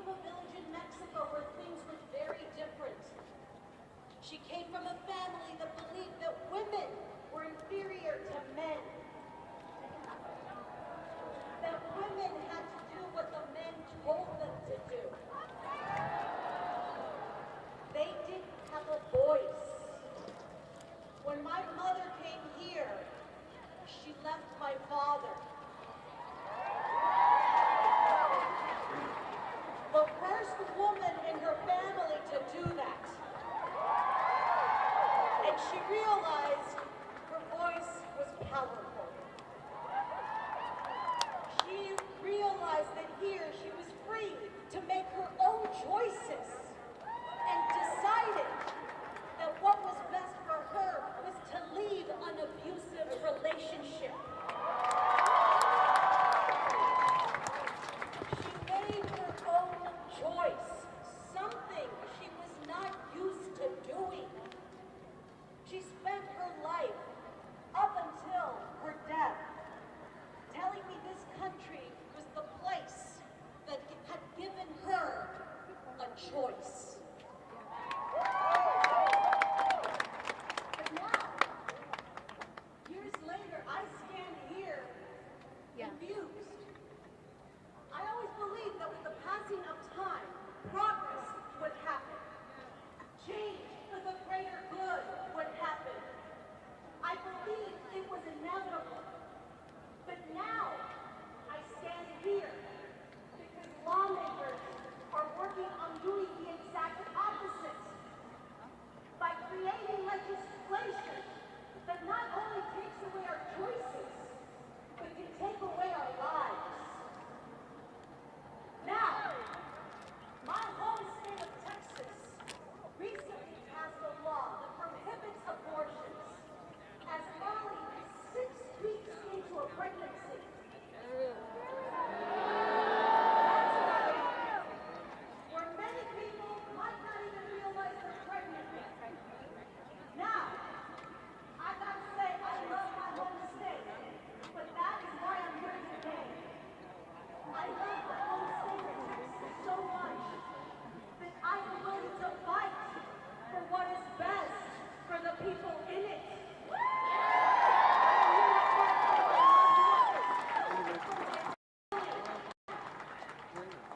from a village in Mexico where things were very different. She came from a family that believed that women were inferior to men. That women had to do what the men told them to do. They didn't have a voice. When my mother came here, she left my father. The first woman in her family to do that. And she realized her voice was powerful. She realized that here she was free to make her own choices and decided that what was best for her was to leave an abusive relationship. She made her own choice, something she was not used to doing. She spent her life, up until her death, telling me this country was the place that had given her a choice. But now, years later, I stand here confused. I always believed that with the passing of time, progress would happen. Change for the greater good would happen. I believed it was inevitable. But now, I stand here because lawmakers are working on doing the exact opposite by creating legislation that not only takes away our choices, but can take away our lives. Now, my home state of Texas recently passed a law that prohibits abortions as early as 6 weeks into a pregnancy. That's right. Where many people might not even realize they're pregnant. Now, I gotta say, I love my home state, but that is why I'm here today. I love my home state of Texas so much that I am willing to fight for what is best for the people in it.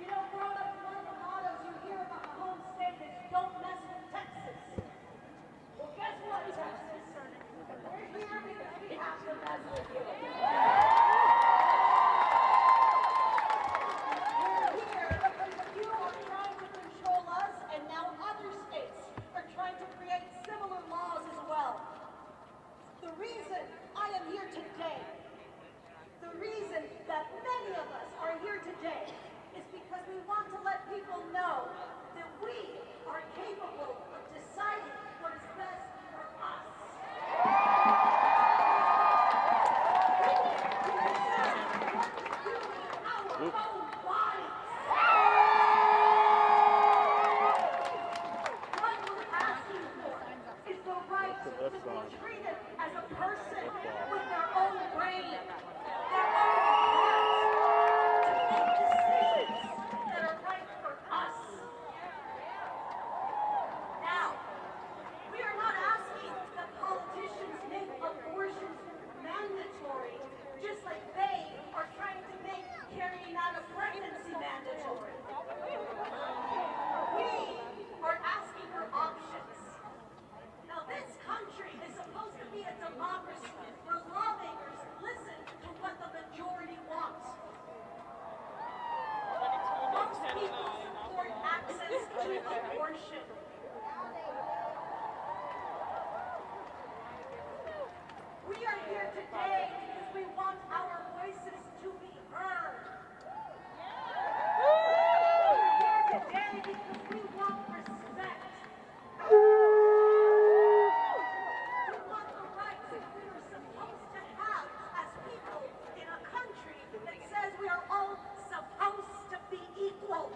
You know, growing up, one of the mottos you hear about my home state is don't mess with Texas. Well, guess what, Texas? We're here because we have to mess with you. We're here because you are trying to control us, and now other states are trying to create similar laws as well. The reason I am here today, the reason that many of us are here today, is because we want to let people know that we are capable of deciding what is best for us. We can decide what to do with our own bodies. What we're asking for is the right to be treated as a person with their own brain, their own heart, to make decisions that are right for us. Now, we are not asking that politicians make abortions mandatory, just like they are trying to make carrying out a pregnancy mandatory. We are asking for options. Now, this country is supposed to be a democracy where lawmakers listen to what the majority wants. Most people support access to abortion. We are here today because we want our voices to be heard. We're here today because we want respect. We want the rights that we are supposed to have as people in a country that says we are all supposed to be equal.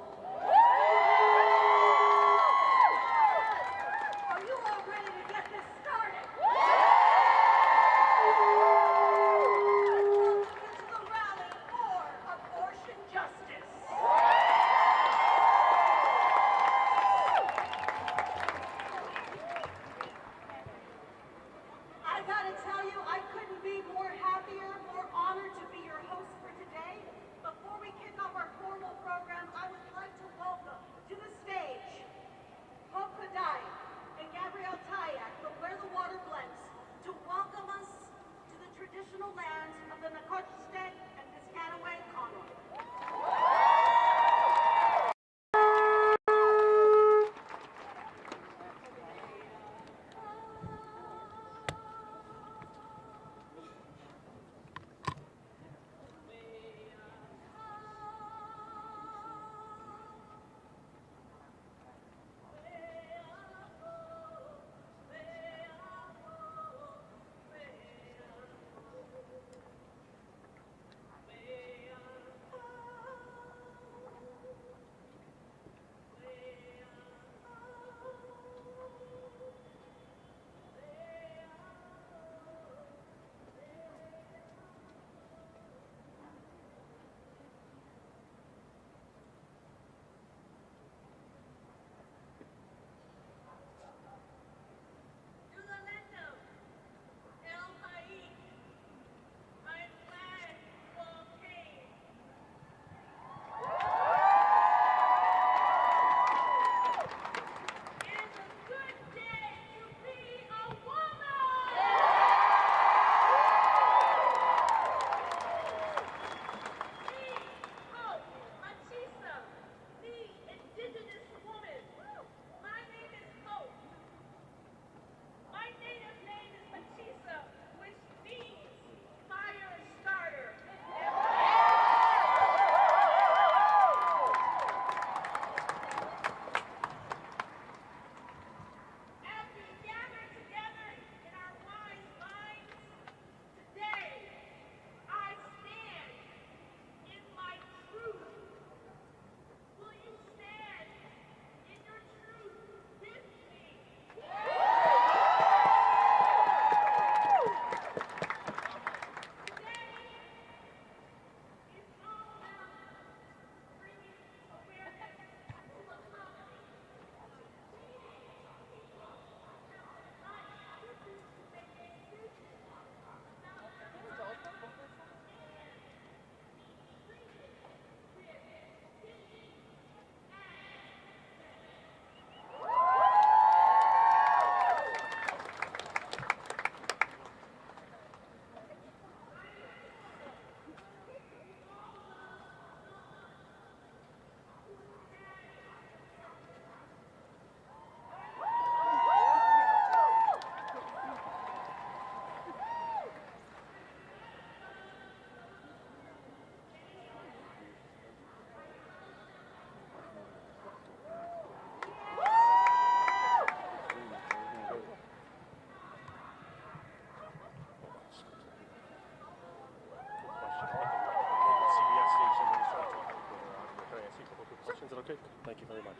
Okay, thank you very much.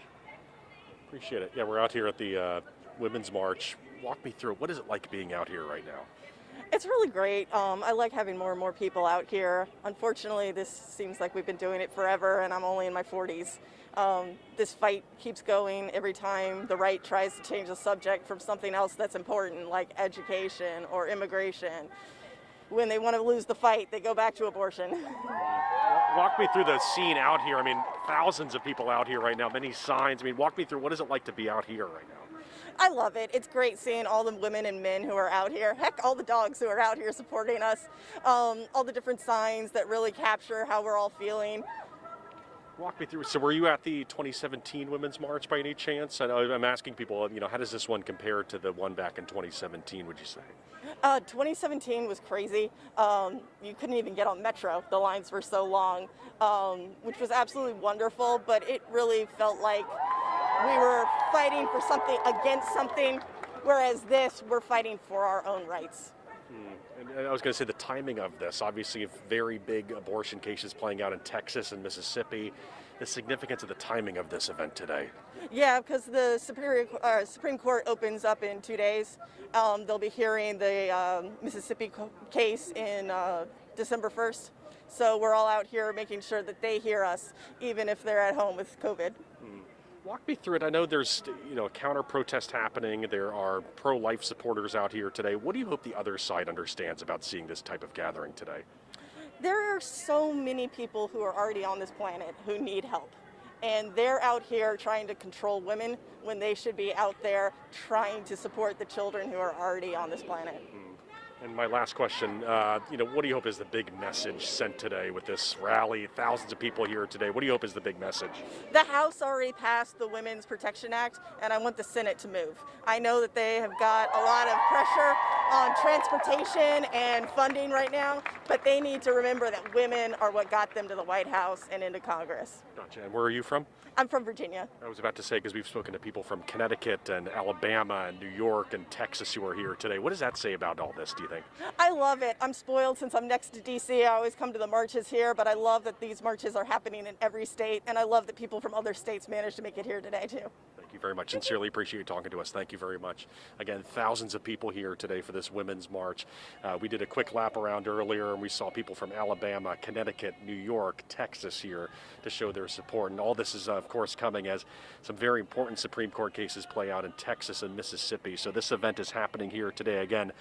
Appreciate it. Yeah, we're out here at the Women's March. Walk me through, what is it like being out here right now? It's really great. I like having more and more people out here. Unfortunately, this seems like we've been doing it forever, and I'm only in my 40s. This fight keeps going every time the right tries to change the subject from something else that's important, like education or immigration. When they want to lose the fight, they go back to abortion. Walk me through the scene out here. I mean, thousands of people out here right now, many signs. I mean, walk me through, what is it like to be out here right now? I love it. It's great seeing all the women and men who are out here. Heck, all the dogs who are out here supporting us. All the different signs that really capture how we're all feeling. Walk me through. So were you at the 2017 Women's March by any chance? I'm asking people, how does this one compare to the one back in 2017, would you say? 2017 was crazy. You couldn't even get on Metro. The lines were so long, which was absolutely wonderful, but it really felt like we were fighting for something against something, whereas this, we're fighting for our own rights. And I was going to say the timing of this, obviously very big abortion cases playing out in Texas and Mississippi, the significance of the timing of this event today. Yeah, because the Supreme Court opens up in 2 days. They'll be hearing the Mississippi case in December 1st. So we're all out here making sure that they hear us, even if they're at home with COVID. Walk me through it. I know there's a counter protest happening. There are pro-life supporters out here today. What do you hope the other side understands about seeing this type of gathering today? There are so many people who are already on this planet who need help. And they're out here trying to control women when they should be out there trying to support the children who are already on this planet. And my last question, what do you hope is the big message sent today with this rally? Thousands of people here today. What do you hope is the big message? The House already passed the Women's Protection Act, and I want the Senate to move. I know that they have got a lot of pressure on transportation and funding right now, but they need to remember that women are what got them to the White House and into Congress. Gotcha. And where are you from? I'm from Virginia. I was about to say, because we've spoken to people from Connecticut and Alabama and New York and Texas who are here today. What does that say about all this, do you think? I love it. I'm spoiled since I'm next to D.C. I always come to the marches here, but I love that these marches are happening in every state, and I love that people from other states managed to make it here today, too. Thank you very much. Sincerely appreciate you talking to us. Thank you very much. Again, thousands of people here today for this Women's March. We did a quick lap around earlier, and we saw people from Alabama, Connecticut, New York, Texas here to show their support. And all this is, of course, coming as some very important Supreme Court cases play out in Texas and Mississippi. So this event is happening here today. Again,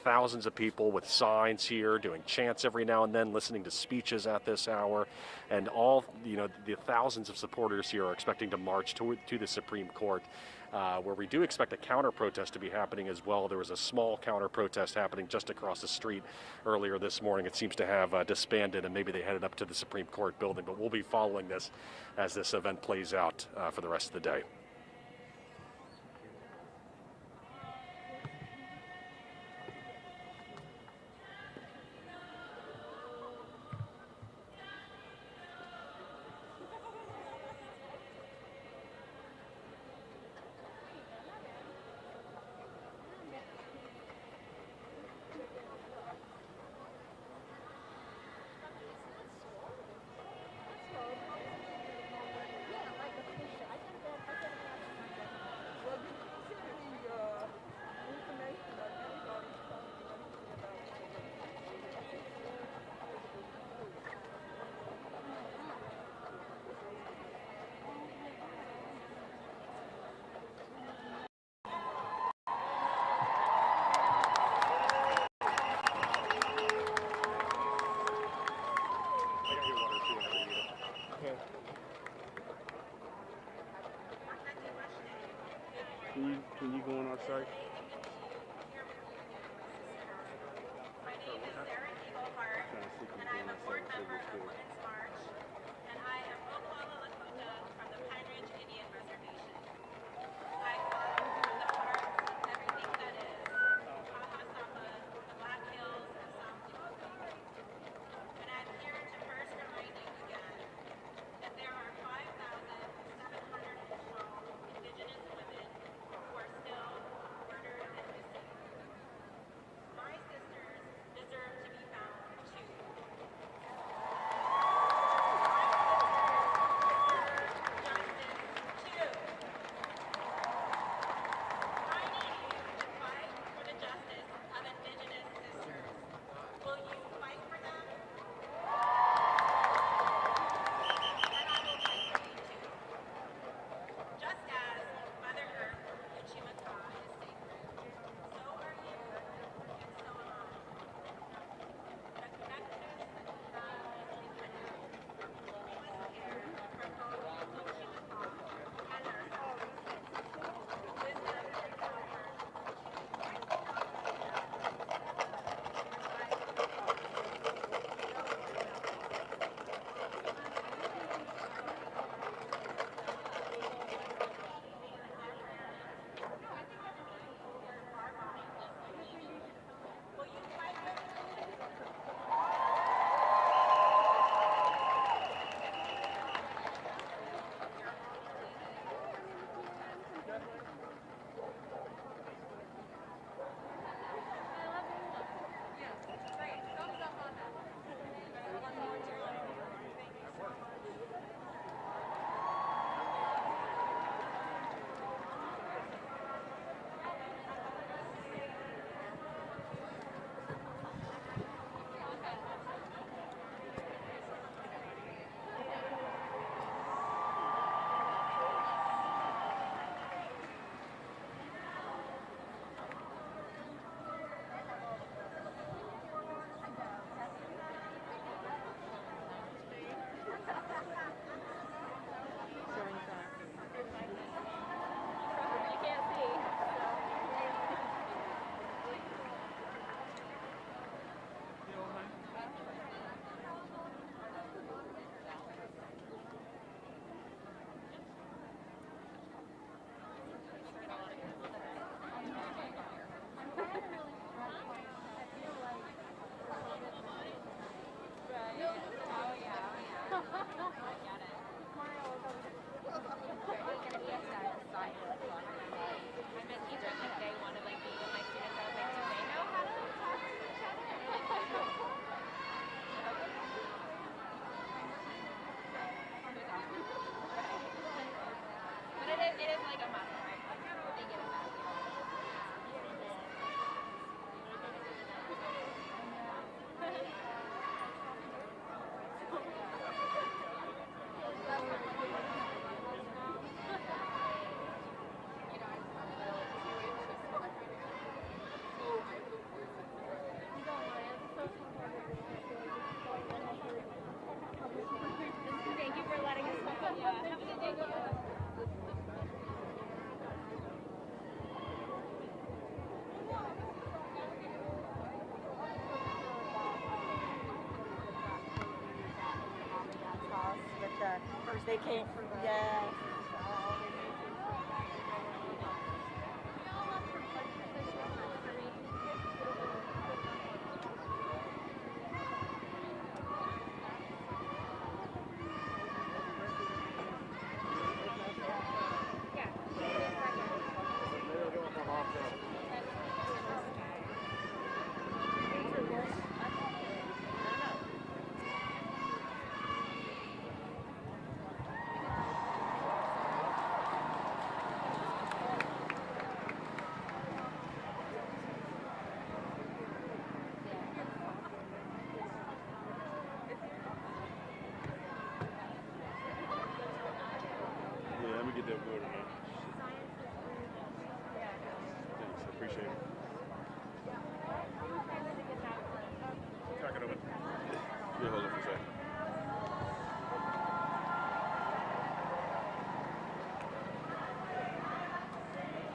thousands of people with signs here, doing chants every now and then, listening to speeches at this hour. And all, the thousands of supporters here are expecting to march to the Supreme Court, where we do expect a counter-protest to be happening as well. There was a small counter-protest happening just across the street earlier this morning. It seems to have disbanded, and maybe they headed up to the Supreme Court building. But we'll be following this as this event plays out for the rest of the day. Can you go on our site? My name is Sarah Eaglehart, and I am a board member of Women's March, and I am Oklahoma Lakota from the Pine Ridge Indian Reservation. I come from the heart of everything that is Ahasapa, the Black Hills, and South Dakota. And I'm here to first remind you again that there are 5,712 Indigenous women who are still murdered They came from, yeah. Get that water, man. Thanks, I appreciate it. Talk it over. Yeah, hold it for a second.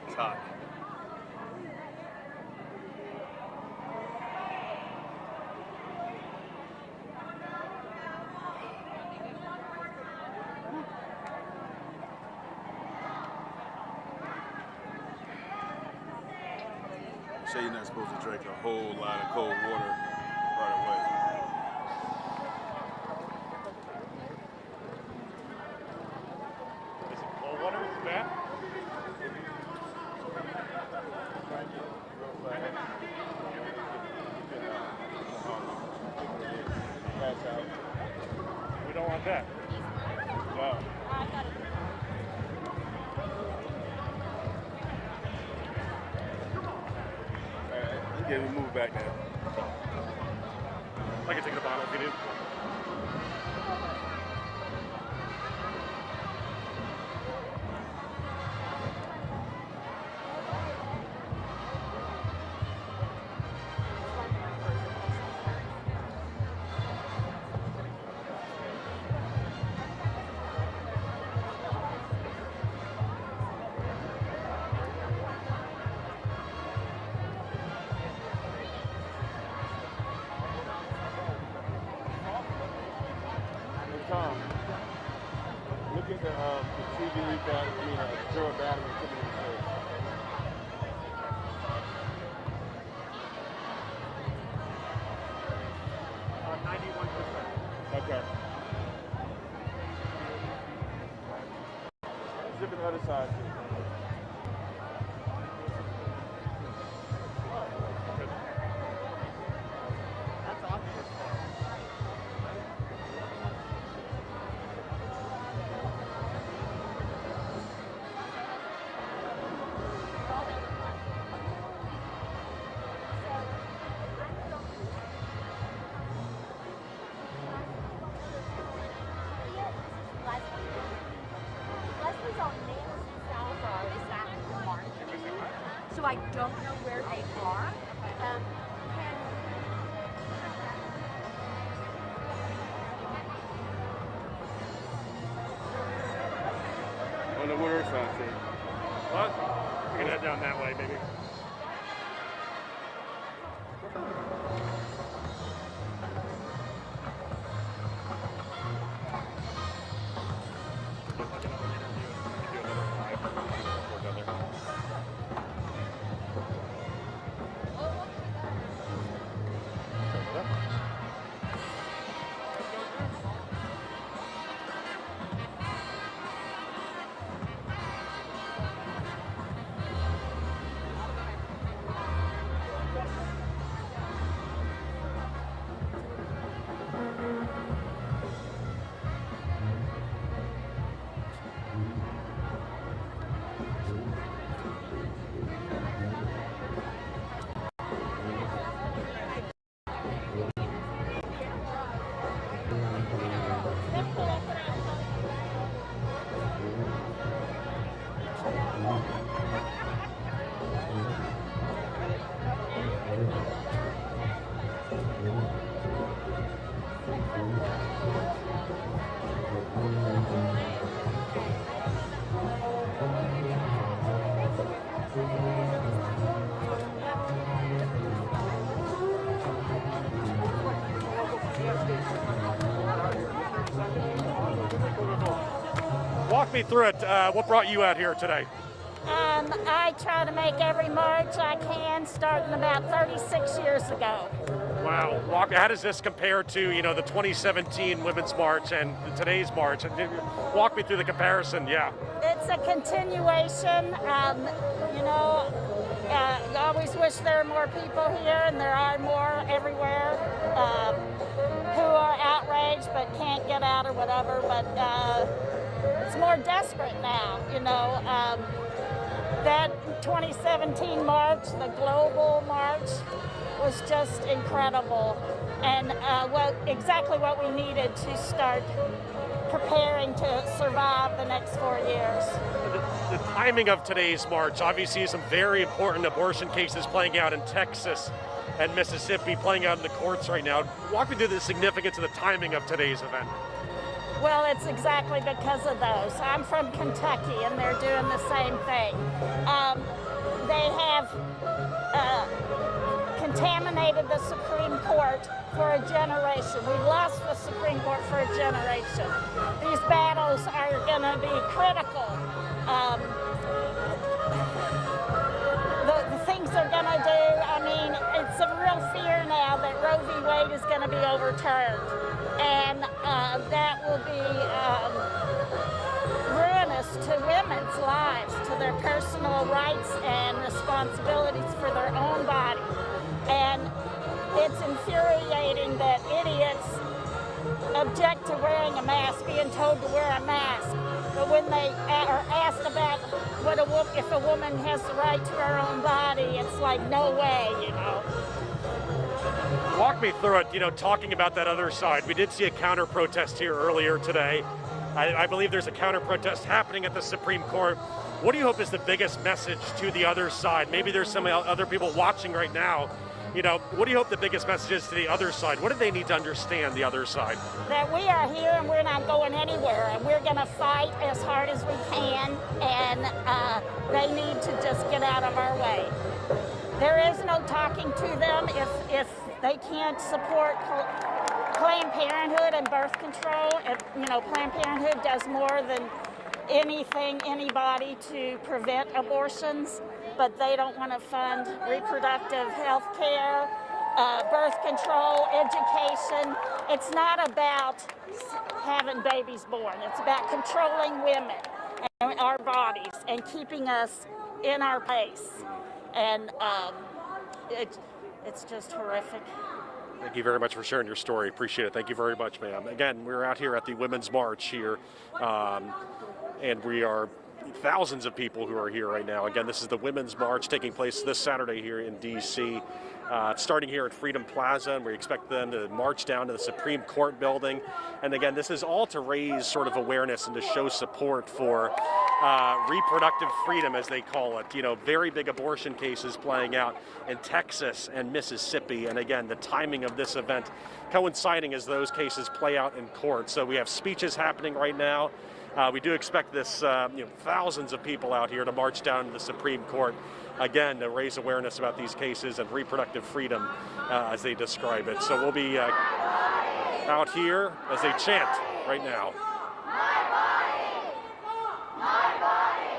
It's hot. Say you're not supposed to drink a whole lot of cold water right away. Is it cold water? Is it bad? Pass out. We don't want that. No. Yeah, we move back now. I can take the bottle if you need. Tom, look at the TV battery, drawer battery coming in the face. 91%. Okay. Zip it the other side too. So I don't know where they are. On the water side, too. What? We're gonna head down that way, baby. Walk me through it. What brought you out here today? I try to make every march I can, starting about 36 years ago. Wow. How does this compare to, the 2017 Women's March and today's march? Walk me through the comparison, yeah. It's a continuation. I always wish there were more people here, and there are more everywhere, who are outraged but can't get out or whatever, but it's more desperate now, That 2017 march, the global march, was just incredible, and exactly what we needed to start preparing to survive the next 4 years. The timing of today's march, obviously some very important abortion cases playing out in Texas and Mississippi, playing out in the courts right now. Walk me through the significance of the timing of today's event. Well, it's exactly because of those. I'm from Kentucky, and they're doing the same thing. They have contaminated the Supreme Court for a generation. We've lost the Supreme Court for a generation. These battles are going to be critical. The things they're going to do, it's a real fear now that Roe v. Wade is going to be overturned. And that will be ruinous to women's lives, to their personal rights and responsibilities for their own body. And it's infuriating that idiots object to wearing a mask, being told to wear a mask. But when they are asked about if a woman has the right to her own body, it's like, no way, Walk me through it, talking about that other side. We did see a counter protest here earlier today. I believe there's a counter protest happening at the Supreme Court. What do you hope is the biggest message to the other side? Maybe there's some other people watching right now. What do you hope the biggest message is to the other side? What do they need to understand, the other side? That we are here and we're not going anywhere, and we're going to fight as hard as we can, and they need to just get out of our way. There is no talking to them if they can't support Planned Parenthood and birth control. Planned Parenthood does more than anybody to prevent abortions, but they don't want to fund reproductive health care, birth control, education. It's not about having babies born. It's about controlling women and our bodies and keeping us in our place. And it's just horrific. Thank you very much for sharing your story. Appreciate it. Thank you very much, ma'am. Again, we're out here at the Women's March here, and we are thousands of people who are here right now. Again, this is the Women's March taking place this Saturday here in D.C. Starting here at Freedom Plaza, and we expect them to march down to the Supreme Court building. And again, this is all to raise sort of awareness and to show support for reproductive freedom, as they call it. Very big abortion cases playing out in Texas and Mississippi. And again, the timing of this event coinciding as those cases play out in court. So we have speeches happening right now. We do expect this, thousands of people out here to march down to the Supreme Court, again, to raise awareness about these cases and reproductive freedom, as they describe it. So we'll be out here as they chant right now. My body! My body!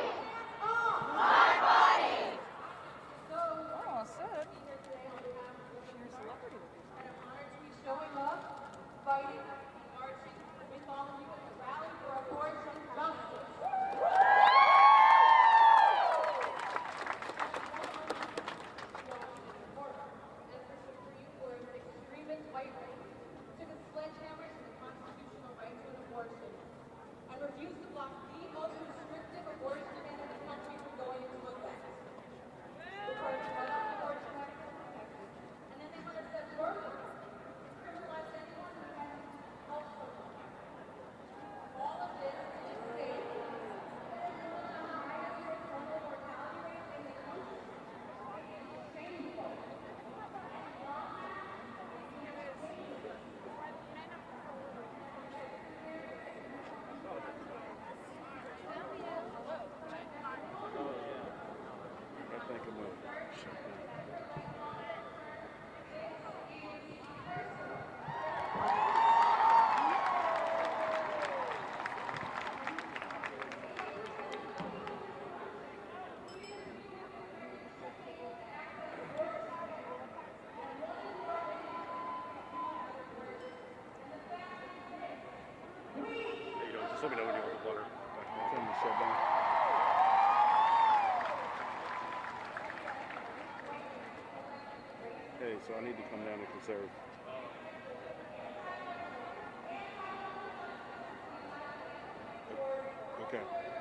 My body! Oh, that's it. Here today on behalf of the celebrity. And I'm honored to be showing up, fighting, and marching with all of you at the rally for abortion justice. White race took a sledgehammer to the constitutional right to an abortion. Just let me know when you want the water. Tell them to shut down. Hey, so I need to come down and conserve. Okay.